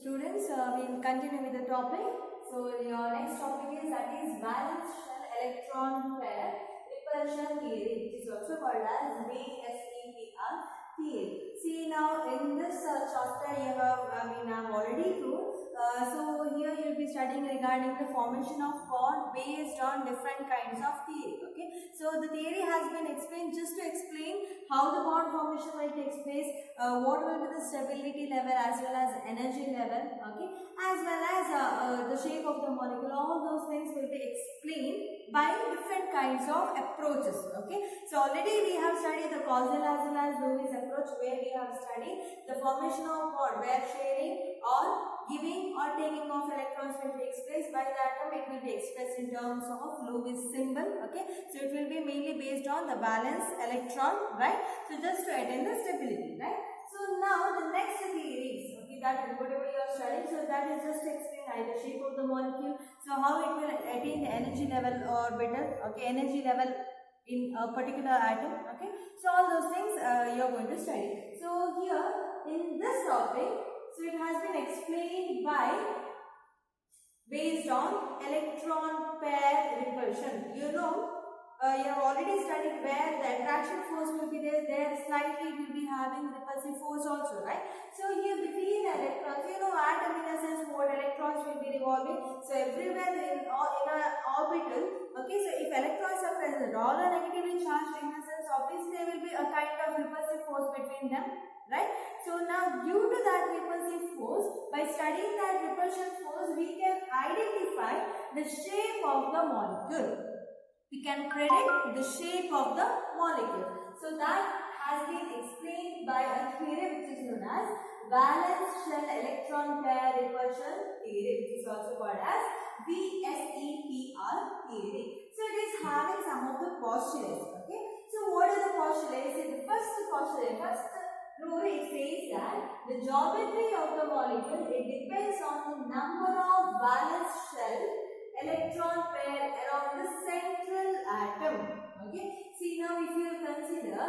students, we'll continue with the topic. So your next topic is that is valence shell electron pair repulsion theory, which is also called as VSEPR theory. See now in this chapter you have I've already told. So here you will be studying regarding the formation of bond based on different kinds of theory. Okay. So the theory has been explained just to explain how the bond formation will take place, what will be the stability level as well as energy level, okay, as well as the shape of the molecule. All those things will be explained by different kinds of approaches. Okay, so already we have studied the causal as well as Lewis approach, where we have studied the formation of bond where sharing or giving or taking of electrons will take place by the atom. It will be expressed in terms of Lewis symbol. Okay, so it will be mainly based on the valence electron, right? So just to attain the stability, right? So now the next theories, okay, that whatever you are studying, so that is just to explain either shape of the molecule, so how it will attain the energy level orbital, okay, energy level in a particular atom, okay. So all those things you are going to study. So here in this topic, so it has been explained by based on electron pair repulsion. You know, you have already studied where the attraction force will be there. There slightly will be having repulsive force also, right? So here between the electrons, you know, atom in a sense what electrons will be revolving. So everywhere in an orbital, okay. So if electrons are present, all are negatively charged in a sense, obviously there will be a kind of repulsive force between them, right? So now due to that repulsive force, by studying that repulsion force, we can identify the shape of the molecule. We can predict the shape of the molecule. So that has been explained by a theory which is known as valence shell electron pair repulsion theory, which is also called as VSEPR theory. So it is having some of the postulates. Okay. So what are the postulates? The first postulate, first rule, it says that the geometry of the molecule, it depends on the number of valence shell electron pair around the central atom. Okay. See now if you consider,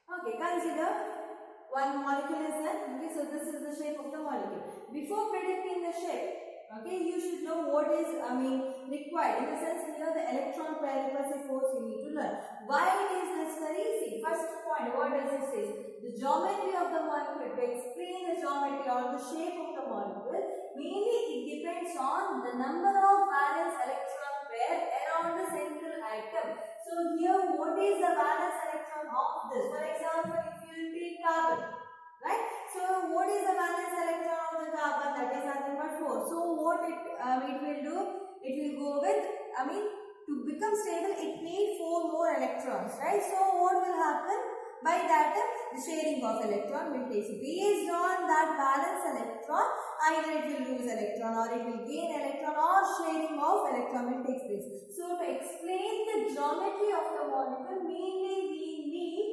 okay, consider one molecule is there. Okay, so this is the shape of the molecule. Before predicting the shape, okay, you should know what is required. In the sense here the electron pair repulsive force you need to learn. Why it is necessary? See, first point, what does it say? The geometry of the molecule. To explain the geometry or the shape of the molecule, mainly it depends on the number of valence electron pair around the central atom. So here what is the valence electron of this? For example, if you take carbon, right? So what is the valence electron of the carbon? That is nothing but 4. So what it will do? It will go with, to become stable, it needs 4 more electrons, right? So what will happen? By that, the sharing of electron will take place. Based on that valence electron, either it will lose electron or it will gain electron, or sharing of electron will take place. So to explain the geometry of the molecule, mainly we need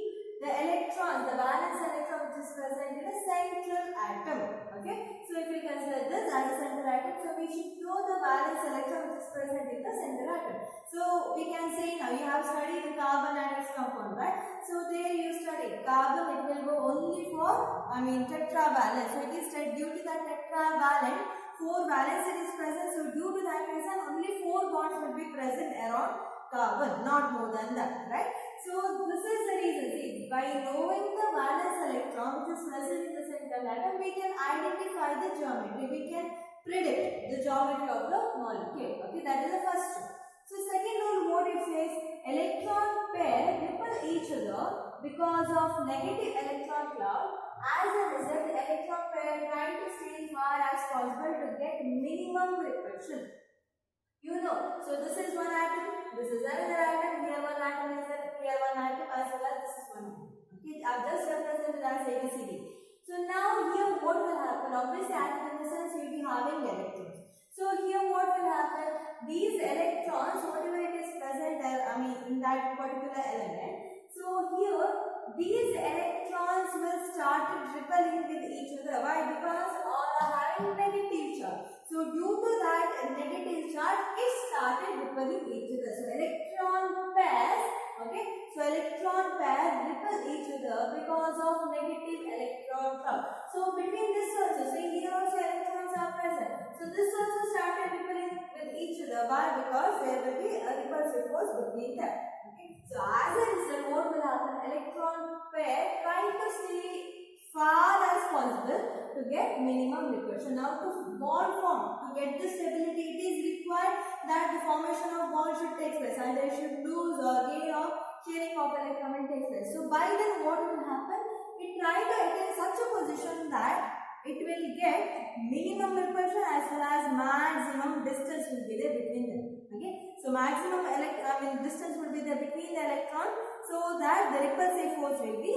the electron, the valence electron which is present in the central atom. Okay. So if we consider this as a central atom, so we should know the valence electron which is present in the central atom. So we can say now you have studied the carbon and its compound, right? So there you studied carbon, it will go only for tetravalent. So it is said due to that tetravalent, 4 valence it is present. So due to that reason, only 4 bonds will be present around carbon, not more than that, right? So this is the reason. See, by knowing the valence electron which is present in the central atom, we can identify the geometry. We can predict the geometry of the molecule. Okay, that is the first one. So second rule, what it says, electron pair repel each other because of negative electron cloud. As a result, the electron pair try to stay as far as possible to get minimum repulsion. You know, so this is one atom, this is another atom, here one atom is there, here one atom, as well as this is one atom. Okay, I have just represented as ABCD. So now here what will happen? Obviously atom in the sense you will be having electrons. So here what will happen? These electrons, whatever it is present in that particular element. So here these electrons will start repelling with each other. Why? Because all are having negative charge. So due to that negative charge, it started repelling each other. So electron pairs Okay, so electron pair repel each other because of negative electron cloud. So between this also, so here also electrons are present. So this also started repelling with each other. Why? Because there will be a repulsive force between them. Okay, so as a result, what will happen? Electron pair trying to stay far as possible to get minimum repulsion. Now to bond form, to get the stability, it is required that the formation of bond should take place. Either it should lose or gain or sharing of electron will take place. So by then what will happen? It try to attain such a position that it will get minimum repulsion as well as maximum distance will be there between them. Okay, so maximum distance will be there between the electron, so that the repulsive force will be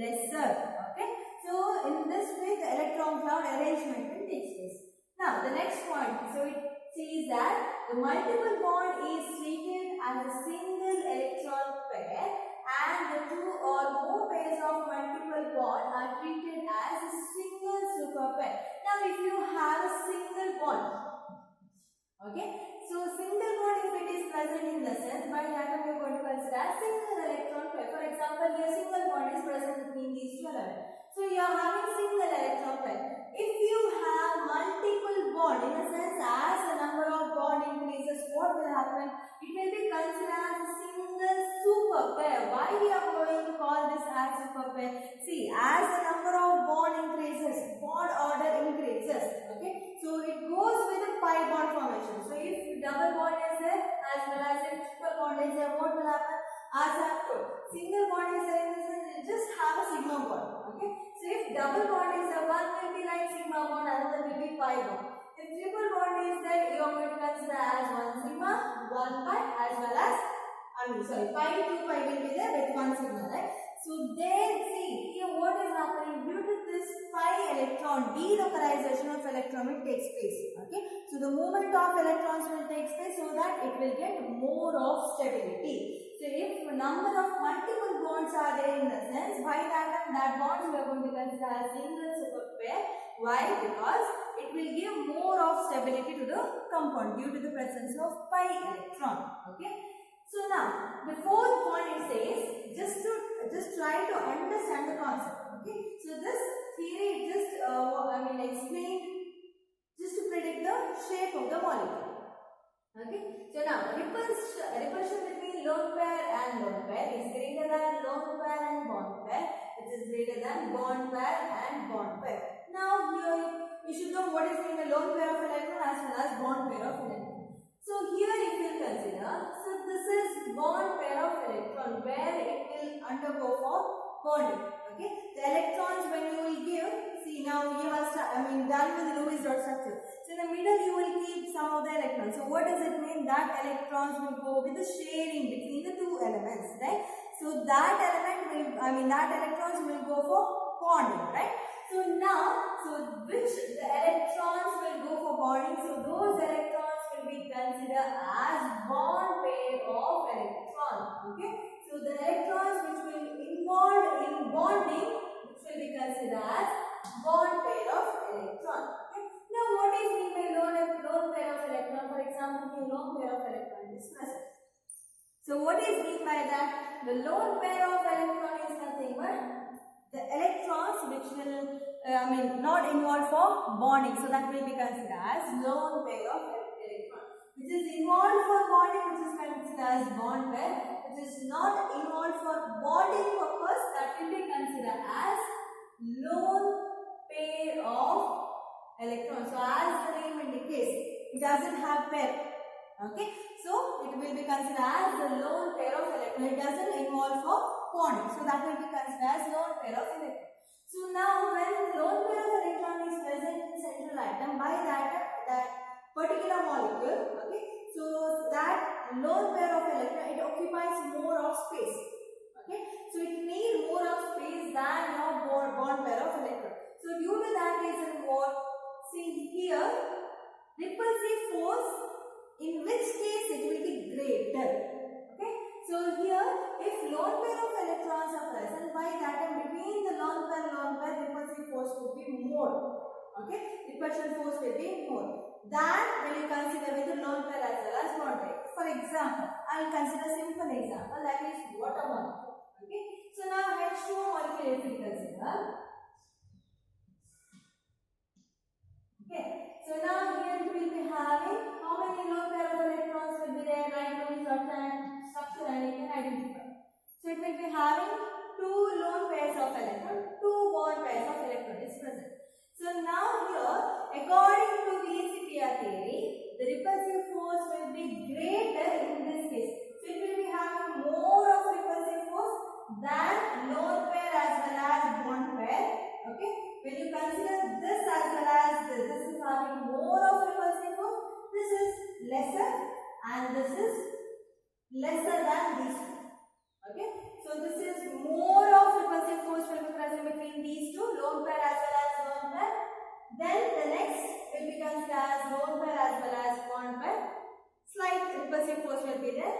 lesser. Okay, so in this way the electron cloud arrangement will take place. Now the next point, so it says that the multiple bond is treated as a single electron pair and the two or more pairs of multiple bond are treated as a single super pair. Now if you have a single bond, okay, so single bond if it is present in the sense, by that we are going to consider as single electron pair. For example, here single bond is present between these two elements. So you are having single electron pair. If you have multiple bond, in a sense as the number of bond increases, what will happen? It will be considered as a single super pair. Why we are going to call this as super pair? See, as the number of bond increases, bond order increases. Okay, so it goes with a pi bond formation. So if double bond is there as well as if triple bond is there, what will happen? As I have told, single bond is there in the sense it just have a sigma bond. Okay, so if double bond is there, one will be like sigma bond, another will be pi bond. If triple bond is there, you are going to consider as 1 sigma, 1 pi, as well as pi 2 pi will be there with 1 sigma, right? So then see here what is happening due to this pi electron delocalization of electron will takes place. Okay, so the movement of electrons will take place so that it will get more of stability. So if number of multiple bonds are there in the sense, by that bonds we are going to consider as single super pair. Why? Because it will give more of stability to the compound due to the presence of pi electron. Okay. So now the fourth point it says just try to understand the concept. Okay. So this theory just explained just to predict the shape of the molecule. Okay. So now repulsion between lone pair and lone pair is greater than lone pair and bond pair, which is greater than bond pair and bond pair. Now here you should know what is being a lone pair of electron as well as bond pair of electron. So here if you consider, so this is bond pair of electron where it will undergo for bonding. Okay, the electrons when you will give, see now you have done with the Lewis dot structure. So in the middle you will keep some of the electrons. So what does it mean? That electrons will go with the sharing between the two elements, right? So that that electrons will go for bonding, right? So now, which the electrons will go for bonding? So those electrons will be considered as bond pair of electrons. Okay. So the electrons which will involve in bonding, which will be considered as bond pair of electrons. Okay. Now what is mean by lone pair of electron? For example, the lone pair of electron is present. So what is mean by that? The lone pair of electron is nothing but the electrons which will not involved for bonding, so that will be considered as lone pair of electron. Which is involved for bonding, which is considered as bond pair. Which is not involved for bonding purpose, that will be considered as lone pair of electrons. So as the name indicates, it doesn't have pair. Okay, so it will be considered as the lone pair of electron. It doesn't involve for bonding, so that will be considered as lone pair of electron. So now when the lone pair of electron is present in central atom, by that particular molecule, okay, so that lone pair of electron, it occupies more of space. Okay, so it needs more of space than your bond pair of electron. So due to that reason, what see here, repulsive force, in which case it will be greater. Okay, so here if lone pair of electrons are present, by that time between the lone pair, repulsive force will be more. Okay, repulsion force will be more than when you consider with the lone pair as well as bond pair. For example, I'll consider simple example, that is water molecule. Okay. So now H2O molecule if we consider. Okay. So now here we will be having how many lone pair of electrons will be there? Write down the certain structure and you can identify. So it will be having 2 lone pairs of electrons, 2 bond pairs of electrons is present. So now here, according to VSEPR theory, the repulsive force will be greater in this case. So it will be having more of repulsive force than lone pair as well as bond pair. Okay. When you consider this as well as this is having more of repulsive force, this is lesser and this is lesser than these two. Okay. So this is more of repulsive force will be present between these two, lone pair as well as bond pair. Then the next will be considered as lone pair as well as bond pair. Slight repulsive force will be there.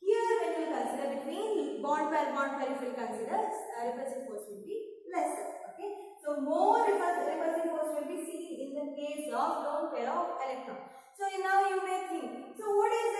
Here when you consider between bond pair if you consider repulsive force will be lesser. Okay. So more repulsive force will be seen in the case of lone pair of electron. So now you may think, so what is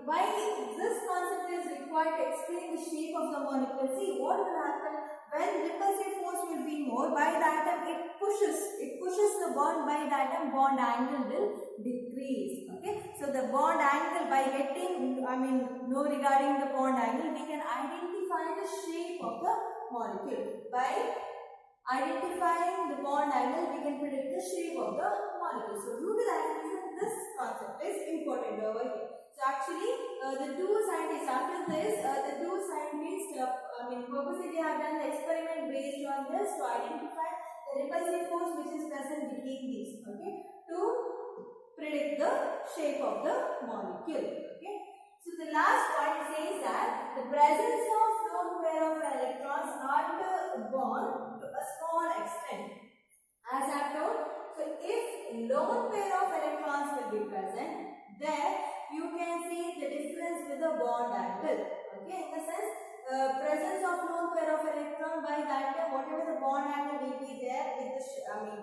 why this concept is required to explain the shape of the molecule? See what will happen when repulsive force will be more, by that time it pushes the bond, by that time bond angle will decrease. Okay. So the bond angle, by getting know regarding the bond angle, we can identify the shape of the molecule. By identifying the bond angle, we can predict the shape of the molecule. So due to that reason, this concept is important over here. So actually, the two scientists after this, purposely they have done the experiment based on this to identify the repulsive force which is present between these. Okay, to predict the shape of the molecule. Okay. So the last point says that the presence of lone pair of electrons alter bond to a small extent. As I have told, so if lone pair of electrons will be present, there you can see the difference with the bond angle. Okay, in the sense, presence of lone pair of electron, by that time whatever the bond angle will be there with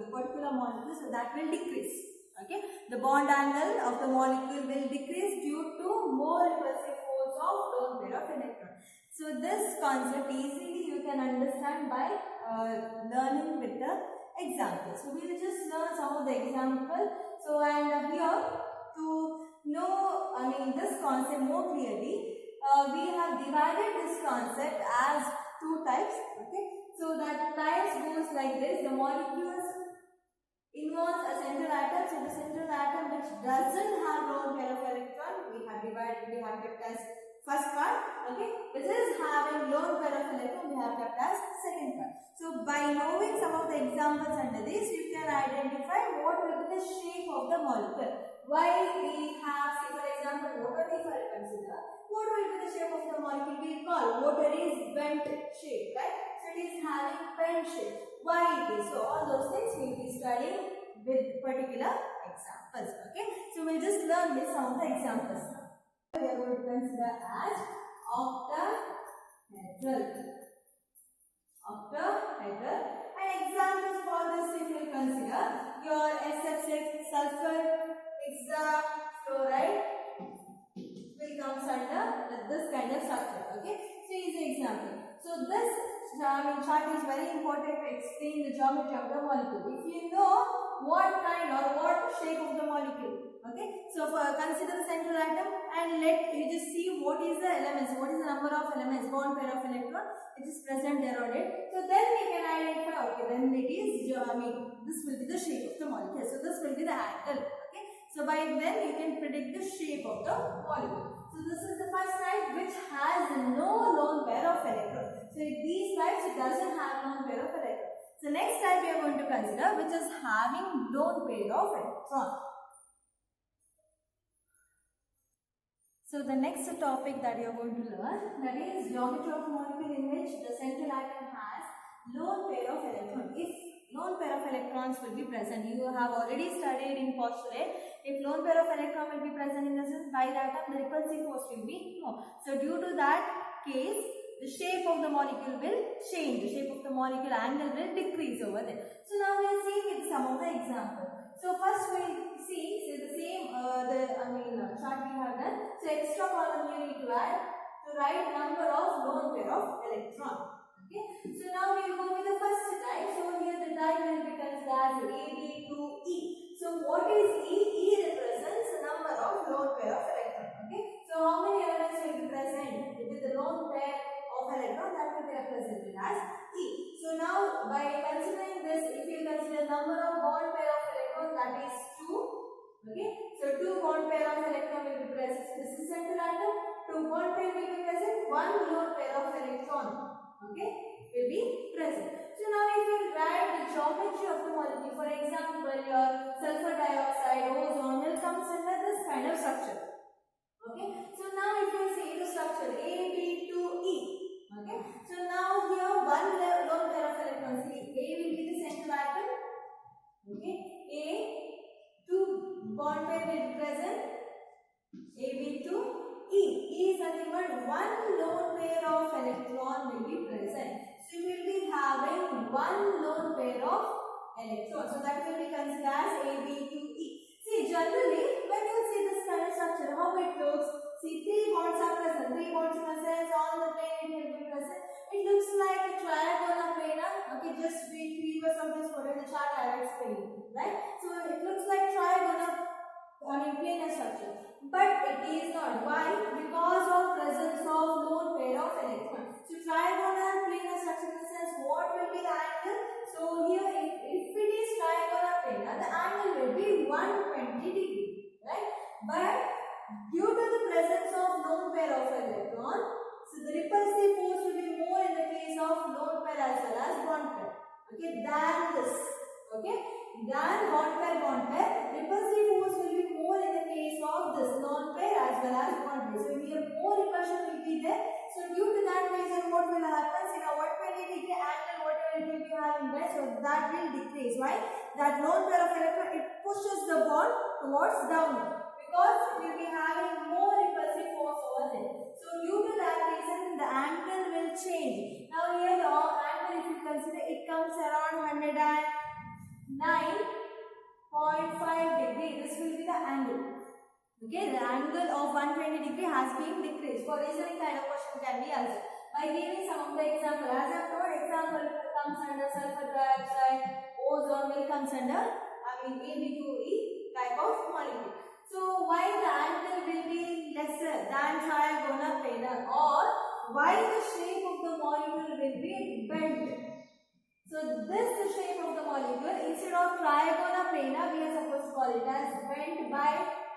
the particular molecule, so that will decrease. Okay, the bond angle of the molecule will decrease due to more repulsive force of lone pair of electron. So this concept easily you can understand by learning with the examples. So we will just learn some of the examples. So and here to know this concept more clearly, we have divided this concept as 2 types. Okay, so that types goes like this: the molecules involves a central atom. So the central atom which doesn't have lone pair of electron, we have kept as first part. Okay, which is having lone pair of electron, we have kept as second part. So by knowing some of the examples under this, you can identify what will be the shape of the molecule. Why we have, say for example, water, if I consider, what will be the shape of the molecule? We call water is bent shape, right? So it is having bent shape. Why it is? So all those things we will be studying with particular examples. Okay, so we'll just learn with some of the examples now. We are going to consider as octahedral. And examples for this, if you consider your SF6 sulfur hexafluoride will come under this kind of structure. Okay, so easy example. So this chart is very important to explain the geometry of the molecule. If you know what kind or what shape of the molecule. Okay, so consider the central atom and let you just see what is the elements, what is the number of elements, bond pair of electron which is present there on it. So then we can identify, okay, then it is, this will be the shape of the molecule. So this will be the angle. Okay, so by then you can predict the shape of the molecule. So this is the first type which has no lone pair of electron. So these types, it doesn't have lone pair of electron. So next type we are going to consider which is having lone pair of electron. So the next topic that you are going to learn, that is geometry of molecule in which the central atom has lone pair of electron. If lone pair of electrons will be present, you have already studied in postulate, if lone pair of electron will be present in the sense, by that time the repulsive force will be more. So due to that case, the shape of the molecule will change, the shape of the molecule angle will decrease over there. So now we are seeing with some of the examples. So first we see the same chart we have done. So extra column you need to add to write number of lone pair of electron. Okay. So now we will go with the first type. So here the type will be considered as AB2E. So what is E? E represents the number of lone pair of electron. Okay. So how many elements will be present with the lone pair of electron? That will be represented as E. So now by considering this, if you consider number of bond pair of electrons, that is 2. Okay. So 2 bond pair of electron will be present. This is central atom. 2 bond pair will be present. 1 lone pair of electron, okay, will be present. So now if you write the geometry of the molecule, for example, your sulfur dioxide, ozone will come under this kind of structure. Okay. So now if you see the structure AB2E. Okay. So now here one lone pair of electrons. A will be the central atom. Okay. A, 2 bond pair will be present. AB2. E is nothing but one lone pair of electron will be present. So you will be having one lone pair of electron. So that will be considered as AB2E. See, generally when you see this kind of structure, how it looks? See, 3 bonds are present. 3 bonds in a sense on the plane it will be present. It looks like a triangle planar. Okay, just we were sometimes put in the chart I will explain, right? So it looks like triangle planar structure. But it is not. Why? Because of presence of lone pair of electrons. So trigonal planar structure in the sense what will be the angle? So here if it is trigonal planar, the angle will be 120 degree, right? But due to the presence of lone pair of electron, so the repulsive force will be more in the case of lone pair as well as bond pair. Okay, than this. Okay, than bond pair. Repulsive force will be more in the case of this lone pair as well as bond pair. So here more repulsion will be there. So due to that reason, what will happen? See now 120 degree angle whatever it will be having there, so that will decrease. Why? That lone pair of electron it pushes the bond towards downward because it will be having more repulsive force over there. So due to that reason, the angle will change. Now here the angle, if you consider, it comes around 109.5 degree. This will be the angle. Okay, the angle of 120 degree has been decreased. For reasoning kind of question can be answered by giving some of the example. As I told, example comes under sulfur dioxide, ozone will comes under AB2E type of molecule. So why the angle will be lesser than trigonal planar, or why the shape of the molecule will be bent? So this the shape of the molecule. Instead of trigonal planar, we are supposed to call it as bent by,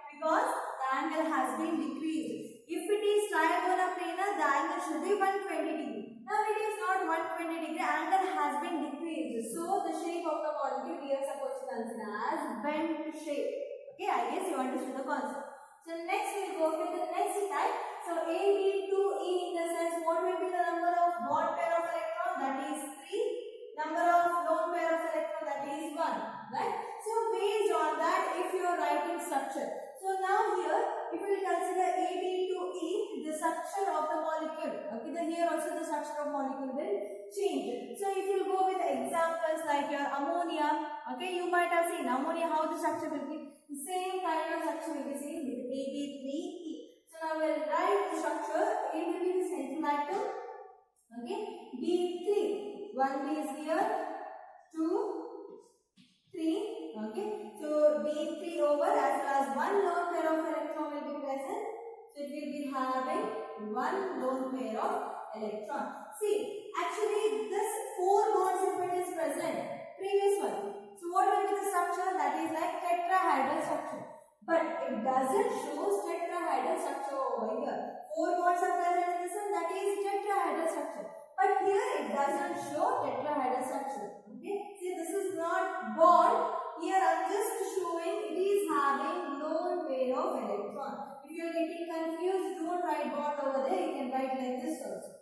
because the angle has been decreased. If it is trigonal planar, the angle should be 120 degree. Now it is not 120 degree, angle has been decreased. So the shape of the molecule we are supposed to consider as bent shape. Okay, I guess you understood the concept. So next we will go with the next type. So AB2E in the sense what will be the number of bond pair of electron? That is 3. Number of lone pair of electron, that is 1. Right? So based on that, if you are writing structure. So now here, if we consider AB2E, the structure of the molecule. Okay, then here also the structure of molecule will change. So if you go with examples like your ammonia, okay, you might have seen ammonia how the structure will be. The same kind of structure will be seen with AB3E. So now we will write the structure. A will be the central atom. Okay, B3. 1 is here, 2, 3. Okay, so B3 over as well as 1 lone pair of electron will be present. So it will be having 1 lone pair of electron. See, actually this 4 bonds if it is present, previous one. So what will be the structure? That is like tetrahedral structure. But it doesn't show tetrahedral structure over here. 4 bonds are present in this one, that is tetrahedral structure. But here it doesn't show tetrahedral structure. Okay, see this is not bond. Here I am just showing it is having lone pair of electron. If you are getting confused, don't write bond over there. You can write like this also.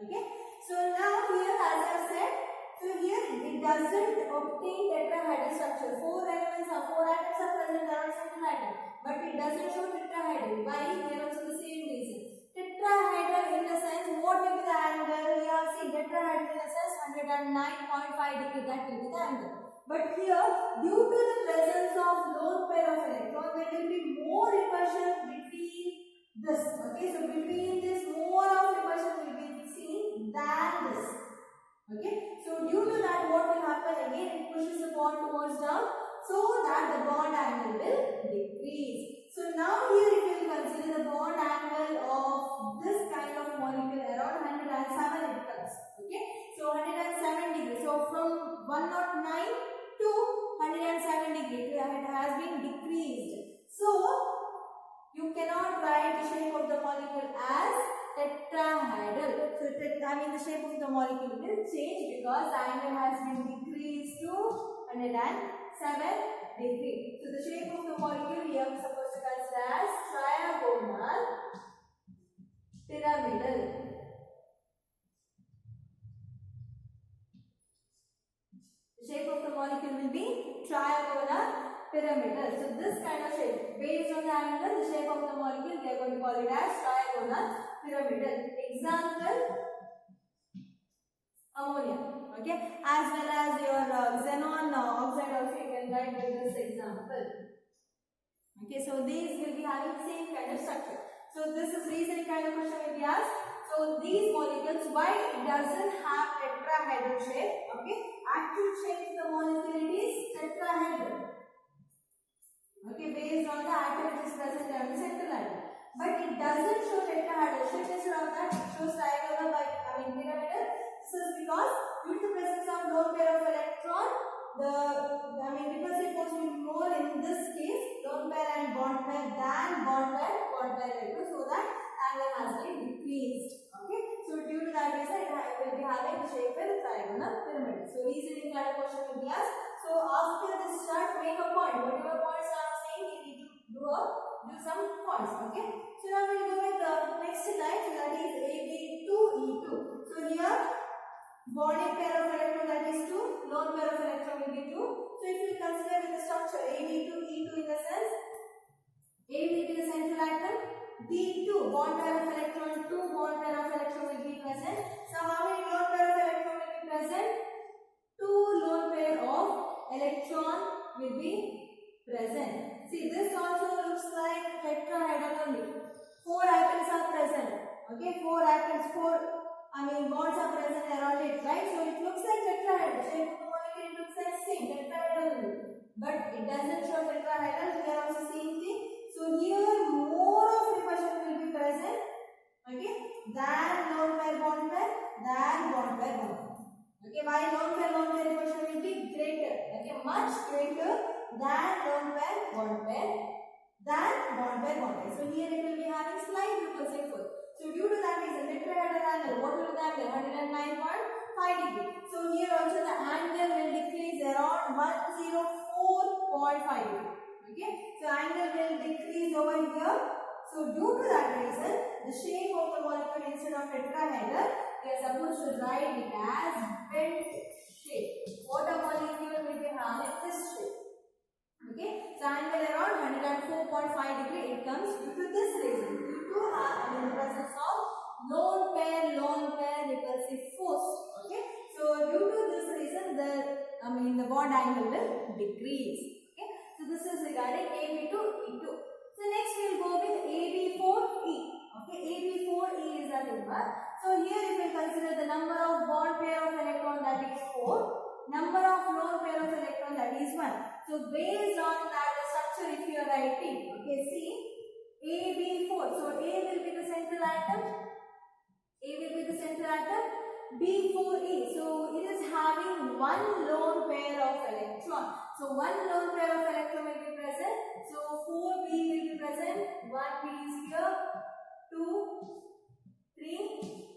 Okay, so now here as I said, so here it doesn't obtain tetrahedral structure. 4 elements are 4 atoms are present around central atom, but it doesn't show tetrahedral. Why? Here also the same reason. Tetrahedral in the sense, what will be the angle? You have seen tetrahedral in the sense 109.5 degree, that will be the angle. But here, due to the presence of lone pair of electrons, there will be more repulsion between this. Okay, so between this, more of repulsion will be seen than this. Okay, so due to that, what will happen again? It pushes the bond towards down, so that the bond angle will decrease. So now here, if you consider the bond angle of this kind of molecule around 107 it comes. Okay, so 107 degrees. So from 109 to 107 degrees, it has been decreased. So you cannot write the shape of the molecule as tetrahedral. So the shape of the molecule will change because the angle has been decreased to 107 degrees. So the shape of the molecule here is supposed to consider as trigonal pyramidal. Shape of the molecule will be trigonal pyramidal. So this kind of shape, based on the angle, the shape of the molecule, we are going to call it as trigonal pyramidal. Example, ammonia. Okay, as well as your xenon oxide also you can write with this example. Okay, so these will be having same kind of structure. So this is recent kind of question will be asked. So these molecules, why it doesn't have tetrahedral shape? Okay, actual shape of the molecule is tetrahedral. Okay, based on the atom which is present on the central atom. But it doesn't show tetrahedral shape. Instead of that, it shows trigonal pyramidal. This is because due to the presence of lone pair of electron, the repulsive force will be more in this case, lone pair and bond pair than bond pair electron, so that angle has been decreased. Okay, so due to that reason, it will be having the shape of trigonal pyramid. So reasoning kind of question will be asked. So after this start, make a point. Whatever points I am saying, you need to do some points. Okay, so now we will go with the next slide. So that is AB2E2. So here, bonding pair of electron, that is 2, lone pair of electron will be 2. So if you consider with the structure AB2E2 in the sense, A will be the central atom, B2 bond pair of electron, 2 bond pair of electron will be present. So how many lone pair of electron will be present? 2 lone pair of electron will be present. See, this also looks like tetrahedral only. 4 atoms are present. Okay, 4 atoms, bonds are present around it, right? So it looks like tetrahedral. Shape of the molecule, it looks like same tetrahedral only. But it doesn't show tetrahedral. Here also same thing. So here more of repulsion will be present. Okay, than lone pair bond pair, than bond pair bond pair. Okay, why lone pair repulsion will be greater? Okay, much greater than lone pair bond pair, than bond pair bond pair. So here it will be having slight repulsive force. So due to that reason, tetrahedral angle, what will be the angle? 109.5 degree. So here also the angle will decrease around 104.5 degree. Okay, so angle will decrease over here. So due to that reason, the shape of the molecule instead of tetrahedral, we are supposed to write it as bent shape. What a molecule will be having this shape. Okay, so angle around 104.5 degree it comes due to this reason. Due to the presence of lone pair repulsive force. Okay, so due to this reason, the bond angle will decrease. Okay, so this is regarding AB2E2. So next we will go with AB4E. Okay, AB4E is a number. So here if we consider the number of bond pair of electron, that is 4. Number of lone pair of electron, that is 1. So based on that the structure if you are writing, okay, see AB4. So A will be the central atom. A will be the central atom. B4E. So it is having 1 lone pair of electron. So 1 lone pair of electron will be present. So 4B will be present. 1B is here. 2, 3,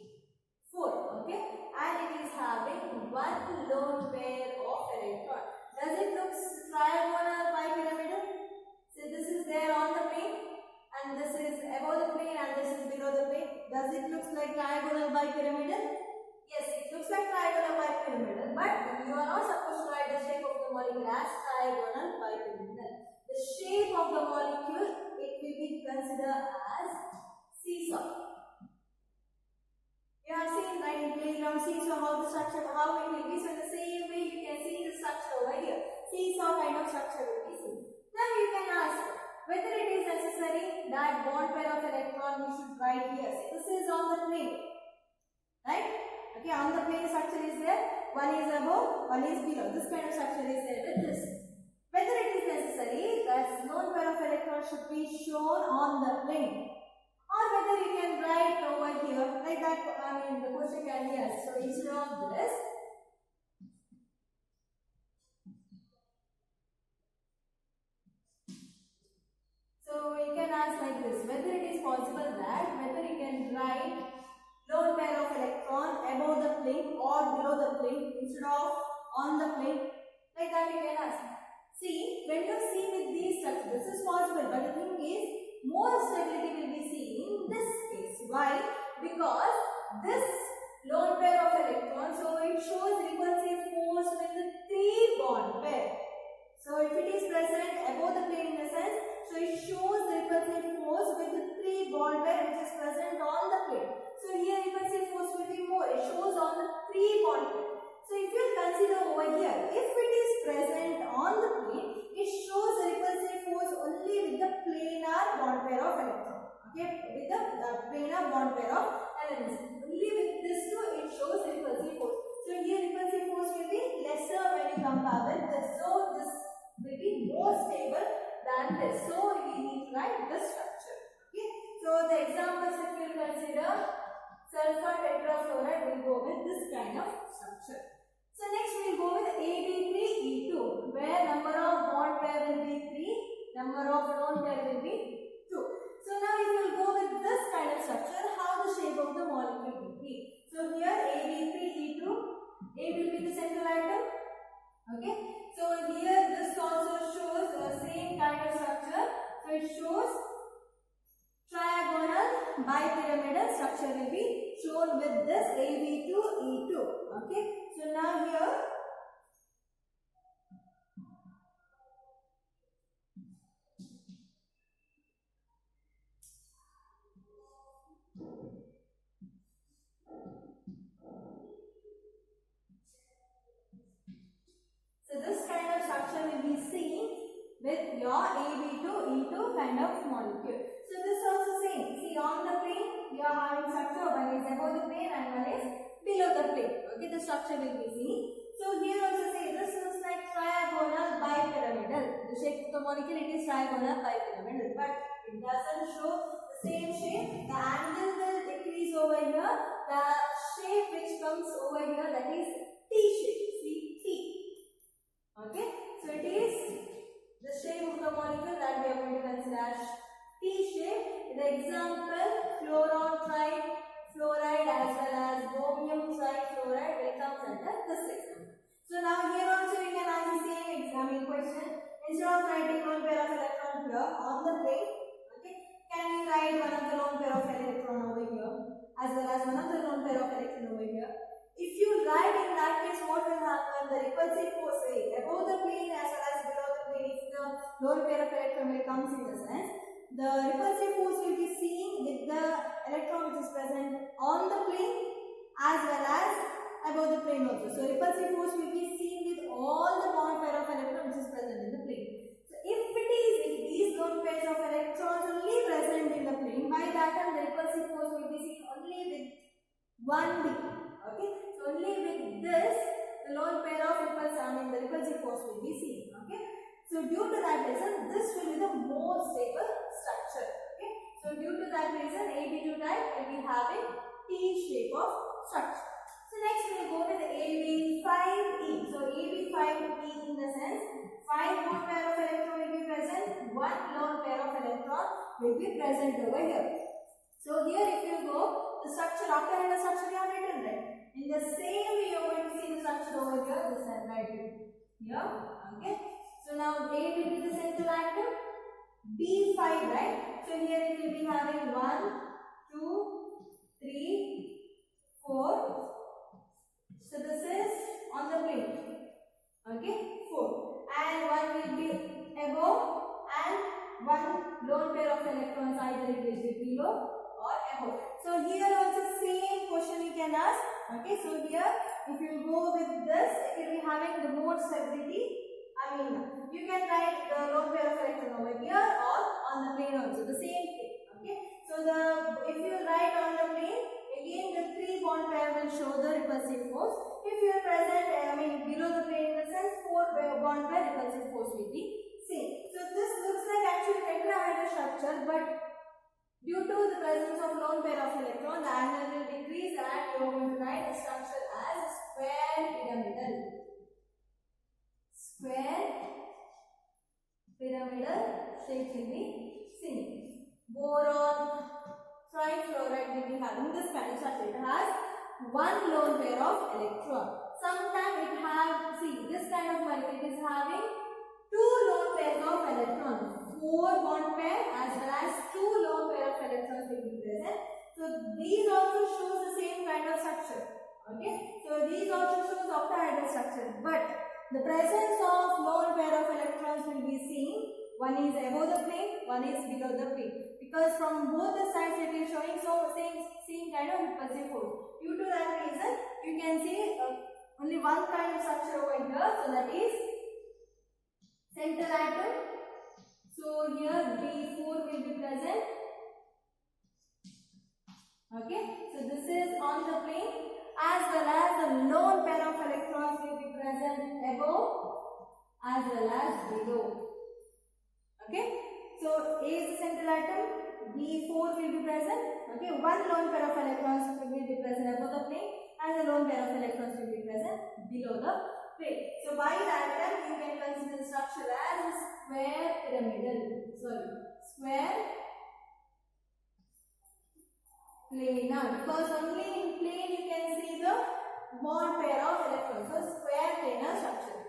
4. Okay. And it is having 1 lone pair of electron. Does it look trigonal bipyramidal? So this is there on the plane, and this is above the plane, and this is below the plane. Does it look like trigonal bipyramidal? Yes, it looks like trigonal bipyramidal, but you are not supposed to write the shape of the molecule as trigonal bipyramidal. The shape of the molecule, it will be considered as seesaw. You have seen, right, in playground seesaw how the structure, how it will be. So the same way you can see the structure over here. necessary that bond pair of electron we should write here. See, this is on the plane, right? Okay, on the plane structure is there. One is above, one is below. This kind of structure is there with this. Whether it is necessary that lone pair of electrons should be shown on the plane, or whether you can write over here like that. I mean, the question can be asked. So instead of this, so you can ask like this, whether it is possible that whether you can write lone pair of electron above the plane or below the plane instead of on the plane, like that you can ask. See, when you see with these structures, this is possible, but the thing is, more stability will be seen in this case. Why? Because this lone pair of electrons, so it shows repulsive force with the 3 bond pair. So if it is present above the plane in the sense, so it shows the repulsive force with the 3 bond pair which is present on the plane. So here repulsive force will be more. It shows on the 3 bond pair. So if you consider over here, if it is present on the plane, it shows the repulsive force only with the planar bond pair of electron. Okay, with the planar bond pair of elements. Only with this two, it shows the repulsive force. So here repulsive force will be lesser when you compare with this. So this will be more stable than this. So we need to write this structure. Okay. So the examples if you consider, sulfur tetrafluoride will go with this kind of structure. So next we will go with AB3E2, where number of bond pair will be 3, number of lone pair will be 2. So now if you go with this kind of structure, how the shape of the molecule will be. So here AB3E2, A will be the central atom. Okay. So here this also shows the same kind of structure. So it shows triagonal bipyramidal structure will be shown with this AB2E2. Okay. So now here this kind of structure will be seen with your AB2E2 kind of molecule. So this is also same. See, on the plane you are having structure, one is above the plane and one is below the plane. Okay, the structure will be seen. So here also say this is like triagonal bipyramidal. The shape of the molecule, it is triagonal bipyramidal, but it doesn't show the same shape. The angle will decrease over here. The shape which comes over here, that is T shape. See, T. Okay, so it is the shape of the molecule that we are going to consider as T shape. The example, fluorine trifluoride as well as bromium trifluoride will come under this example. So now here also you can ask the same examining question. Instead of writing one pair of electron here on the plane, okay, can you write one of the lone pair of electron over here as well as one of the lone pair of electron over here? If you write in that case, what will happen? The repulsive force above the plane as well as below the plane, if the lone pair of electron will comes in the sense, the repulsive force will be seen with the electron which is present on the plane as well as above the plane also. So repulsive force will be seen with all the bond pair of electron which is present in the plane. So if these lone pairs of electrons only present in the plane, by that time the repulsive force will be seen only with one B. Okay, so only with this the lone pair of the repulsive force will be seen. Okay, so due to that reason, this will be the more stable structure. Okay, so due to that reason, AB2 type will be having T shape of structure. So next we will go with AB5E. So AB5E in the sense, 5 lone pair of electron will be present, 1 lone pair of electron will be present over here. So here if you go, the structure after and the structure you have written, right? In the same way you are going to see the structure over here, this is right here. Okay. So now A will be the central atom, B5, right? So here it will be having 1, 2, 3, 4. So this is on the plane. Okay, 4. And 1 will be above and 1 lone pair of electrons, either it is below or above. So here also same question you can ask. Okay, so here if you go with this, it will be having the more stability. I mean you can write the lone pair of electron over here or on the plane also, the same thing. Okay, so if you write on the plane, again the 3 bond pair will show the repulsive force. If you are present, below the plane in the sense, 4 bond pair repulsive force will be same. So this looks like actually tetrahedral structure, but due to the presence of lone pair of electron, the angle will decrease and you are going to write the structure as square pyramidal. Square pyramidal shape will be seen. Boron trifluoride will be having this kind of structure. It has 1 lone pair of electron. Sometimes it has, see, this kind of molecule is having 2 lone pairs of electrons. 4 bond pair as well as 2 lone pair of electrons will be present. So these also shows the same kind of structure. Okay, so these also shows octahedral structure, but the presence of lone pair of electrons will be seen. One is above the plane, one is below the plane. Because from both the sides it is showing same kind of repulsive force. Due to that reason, you can see only one kind of structure over here. So that is central atom. So here B4 will be present. Okay, so this is on the plane, as well as the lone pair of electrons will be present above as well as below. Okay, so A is the central atom, B4 will be present. Okay, 1 lone pair of electrons will be present above the plane and the lone pair of electrons will be present below the plane. So by that time you can consider the structure as square pyramidal. Square planar, because only in plane you can see the bond pair of electrons. So square planar structure.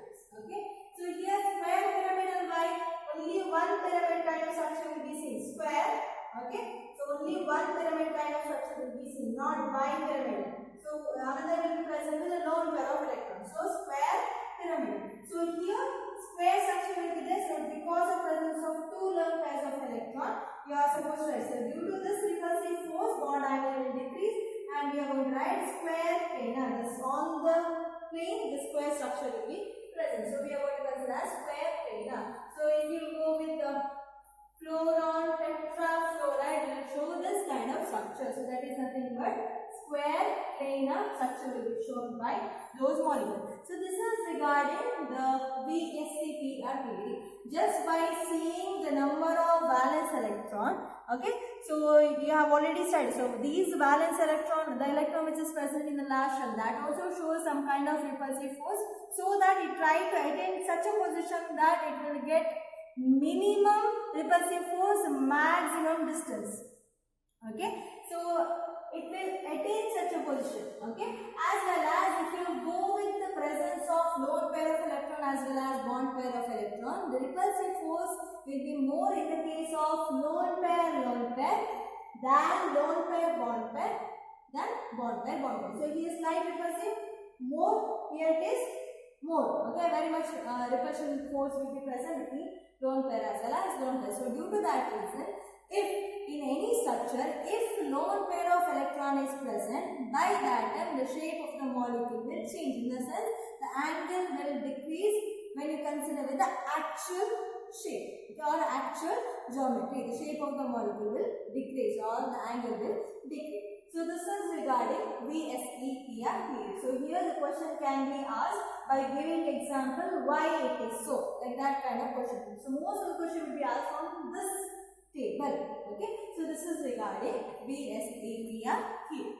Okay, so here square pyramidal, by only 1 pyramid kind of structure will be seen. Square. Okay, so only 1 pyramid kind of structure will be seen, not bi-pyramid. So another will be present with a lone pair of electrons. So square pyramid. So here square structure will be this. So because of presence of 2 lone pairs of electron, you are supposed to write. So due to this repulsive force, bond angle will decrease, and we are going to write square planar. This on the plane, the square structure will be present. So we are going to consider as square planar. So if you go with the fluoron tetrafluoride, will show this kind of structure. So that is nothing but square planar structure will be shown by those molecules. So this is regarding the VSEPR theory. Just by seeing the number of valence electron, okay, so you have already said, so these valence electron, the electron which is present in the last shell, that also shows some kind of repulsive force, so that it try to attain such a position that it will get minimum repulsive force, maximum distance. Okay, so it will attain such a position. Okay, as well as if you go with the presence of lone pair of electron as well as bond pair of electron, the repulsive force will be more in the case of lone pair than lone pair bond pair than bond pair. So here slight repulsive, more, here it is more. Okay, very much repulsion force will be present between lone pair as well as lone pair. So due to that reason, if in any structure, if lone pair of electron is present, by that time the shape of the molecule will change. In the sense, the angle will decrease when you consider with the actual shape or actual geometry. The shape of the molecule will decrease or the angle will decrease. So this is regarding VSEPR theory. So here the question can be asked by giving example why it is so, like that kind of question. So most of the question will be asked from this table. Okay, so this is regarding VSEPR theory.